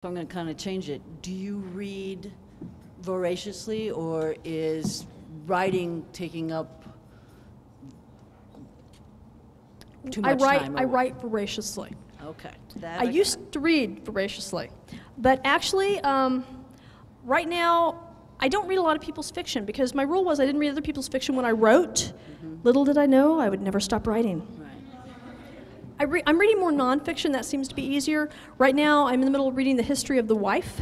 So I'm going to kind of change it. Do you read voraciously, or is writing taking up too much time? I write voraciously. Okay. I used to read voraciously, but actually, right now, I don't read a lot of people's fiction because my rule was I didn't read other people's fiction when I wrote. Little did I know I would never stop writing. I'm reading more nonfiction. That seems to be easier. Right now, I'm in the middle of reading The History of the Wife.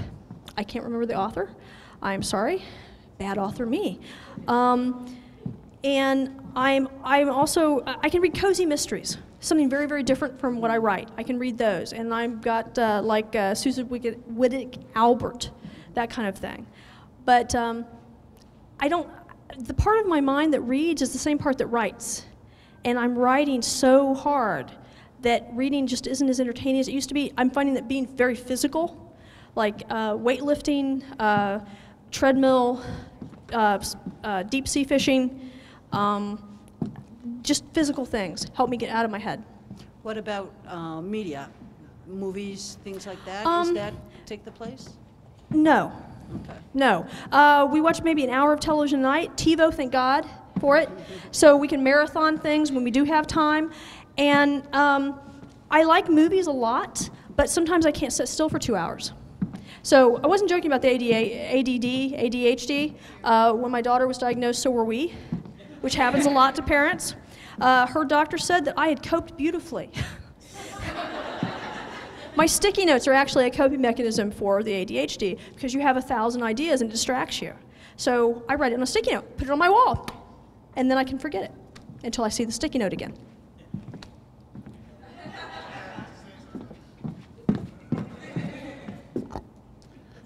I can't remember the author. I'm sorry. Bad author me. And I'm also, I can read cozy mysteries, something very, very different from what I write. I can read those. And I've got Susan Wittig Albert, that kind of thing. But the part of my mind that reads is the same part that writes. And I'm writing so hard that reading just isn't as entertaining as it used to be. I'm finding that being very physical, like weightlifting, treadmill, deep sea fishing, just physical things help me get out of my head. What about media? Movies, things like that? Does that take the place? No. Okay. No. We watch maybe an hour of television a night. TiVo, thank God for it. So we can marathon things when we do have time. And I like movies a lot, but sometimes I can't sit still for 2 hours. So I wasn't joking about the ADHD. When my daughter was diagnosed, so were we, which happens a lot to parents. Her doctor said that I had coped beautifully. My sticky notes are actually a coping mechanism for the ADHD because you have 1,000 ideas and it distracts you. So I write it on a sticky note, put it on my wall, and then I can forget it until I see the sticky note again.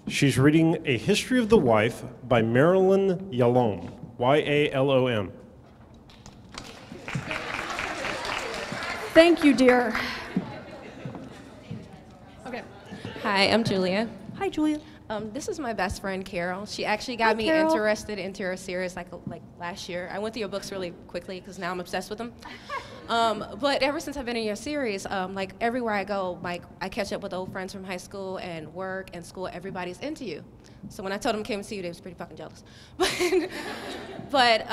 She's reading A History of the Wife by Marilyn Yalom, Y-A-L-O-M. Thank you, dear. Okay. Hi, I'm Julia. Hi, Julia. This is my best friend, Carol. She actually got me Carol. interested into your series like last year. I went through your books really quickly because now I'm obsessed with them. But ever since I've been in your series, like everywhere I go, like I catch up with old friends from high school and work and school. Everybody's into you. So when I told them I came to see you, they was pretty fucking jealous. But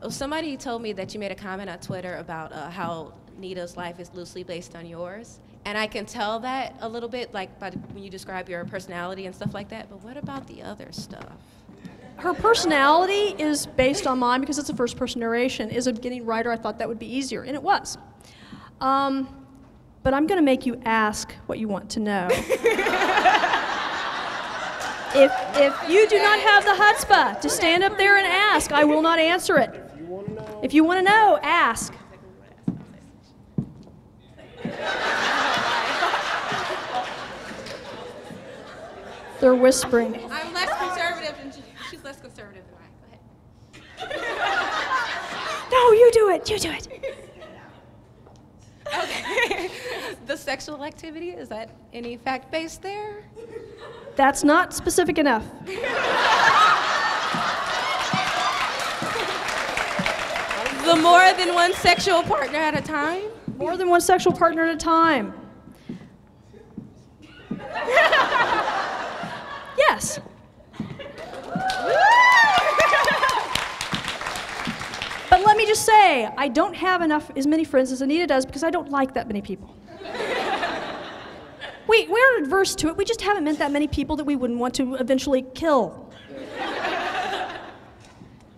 somebody told me that you made a comment on Twitter about how Nita's life is loosely based on yours. And I can tell that a little bit, like when you describe your personality and stuff like that. But what about the other stuff? Her personality is based on mine because it's a first-person narration. As a beginning writer, I thought that would be easier, and it was. But I'm going to make you ask what you want to know. If you do not have the chutzpah to stand up there and ask, I will not answer it. If you want to know, ask. They're whispering. I'm less conservative than she's less conservative than I. Go ahead. No, you do it. You do it. Okay. The sexual activity, is that any fact-based there? That's not specific enough. The more than one sexual partner at a time? More than one sexual partner at a time. Yes. But let me just say, I don't have as many friends as Anita does because I don't like that many people. We're adverse to it. We just haven't met that many people that we wouldn't want to eventually kill.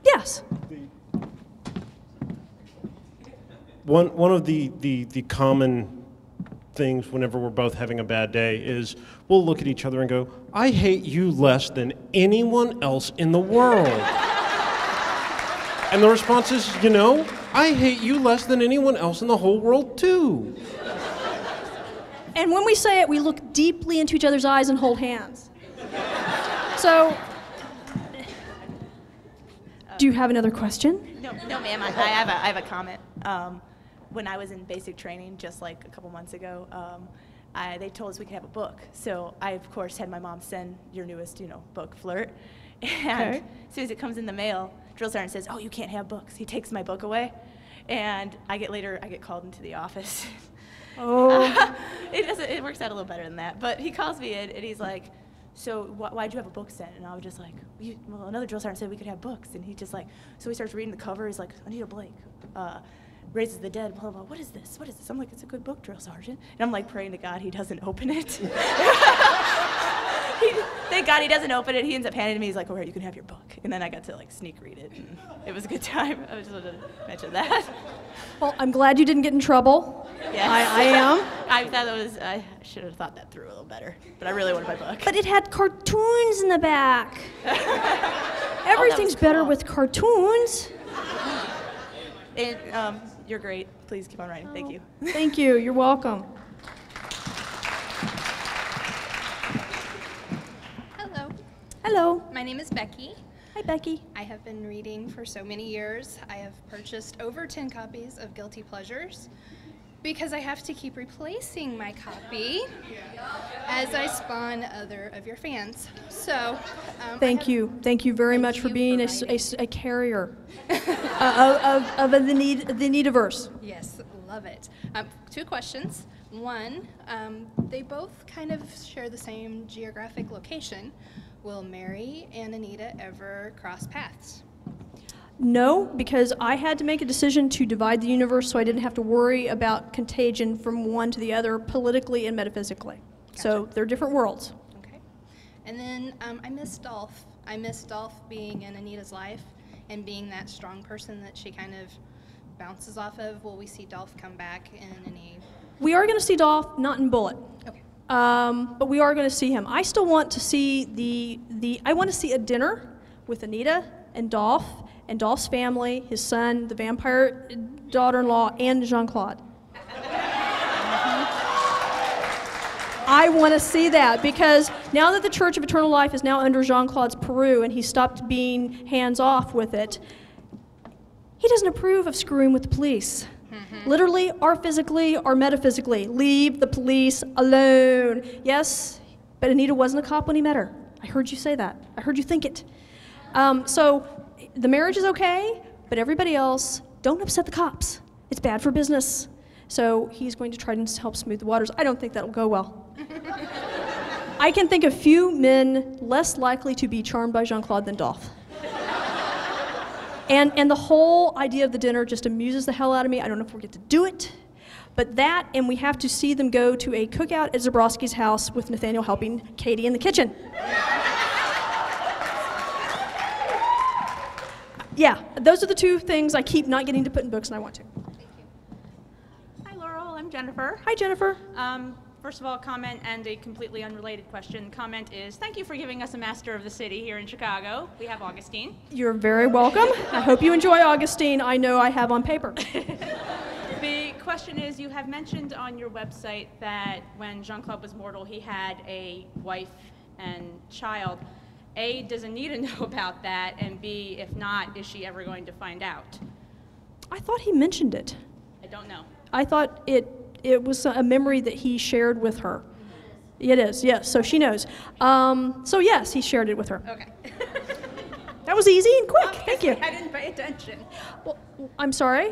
Yes. One of the common things whenever we're both having a bad day is we'll look at each other and go, I hate you less than anyone else in the world. And the response is, you know, I hate you less than anyone else in the whole world too. And when we say it, we look deeply into each other's eyes and hold hands. So, do you have another question? No, ma'am. I have a comment. When I was in basic training, just like a couple months ago, they told us we could have a book. So I, of course, had my mom send your newest, book, Flirt. And as soon as it comes in the mail, drill sergeant says, "Oh, you can't have books." He takes my book away, and I get called into the office. Oh. It works out a little better than that. But he calls me in, and he's like, so why'd you have a book sent? And I was just like, well, another drill sergeant said we could have books. And he just like, so he starts reading the cover. He's like, Anita Blake, Raises the Dead, blah, blah, what is this? What is this? I'm like, it's a good book, drill sergeant. And I'm like praying to God he doesn't open it. Thank God he doesn't open it. He ends up handing it to me. He's like, all right, you can have your book. And then I got to like sneak read it. And it was a good time. I just wanted to mention that. Well, I'm glad you didn't get in trouble. Yes. I am. I thought I should have thought that through a little better. But I really wanted my book. But it had cartoons in the back. Everything's cool. better with cartoons. You're great. Please keep on writing. Thank you. Thank you. You're welcome. Hello, Hello. my name is Becky. Hi, Becky. I have been reading for so many years. I have purchased over 10 copies of Guilty Pleasures because I have to keep replacing my copy as I spawn other of your fans. So, Thank you. Thank you very much for you being for a carrier of the Nitaverse. Yes, love it. 2 questions. One, they both kind of share the same geographic location. Will Mary and Anita ever cross paths? No, because I had to make a decision to divide the universe so I didn't have to worry about contagion from one to the other politically and metaphysically. So they're different worlds. Okay. And then I miss Dolph. I miss Dolph being in Anita's life and being that strong person that she kind of bounces off of. Will we see Dolph come back in any? We are going to see Dolph, not in Bullet. Okay. But we are going to see him. I still want to see I want to see a dinner with Anita and Dolph's family, his son, the vampire daughter-in-law, and Jean-Claude. I want to see that because now that the Church of Eternal Life is now under Jean-Claude's Peru and he stopped being hands-off with it, he doesn't approve of screwing with the police. Literally or physically or metaphysically. Leave the police alone. Yes, but Anita wasn't a cop when he met her. I heard you say that. I heard you think it. So the marriage is okay, but everybody else, don't upset the cops. It's bad for business. So he's going to try to help smooth the waters. I don't think that'll go well. I can think of few men less likely to be charmed by Jean-Claude than Dolph. And the whole idea of the dinner just amuses the hell out of me. I don't know if we'll get to do it, but that, and we have to see them go to a cookout at Zabrowski's house with Nathaniel helping Katie in the kitchen. Yeah, those are the 2 things I keep not getting to put in books, and I want to. Hi, Laurel. I'm Jennifer. Hi, Jennifer. First of all, a comment and a completely unrelated question. Comment is, thank you for giving us a master of the city here in Chicago. We have Augustine. You're very welcome. I hope you enjoy Augustine. I know I have on paper. The question is, you have mentioned on your website that when Jean-Claude was mortal, he had a wife and child. A, does Anita know about that? And B, if not, is she ever going to find out? I thought he mentioned it. I don't know. I thought it was a memory that he shared with her. It is, yes, so she knows. So yes, he shared it with her. Okay. That was easy and quick, thank you. I didn't pay attention. Well, I'm sorry?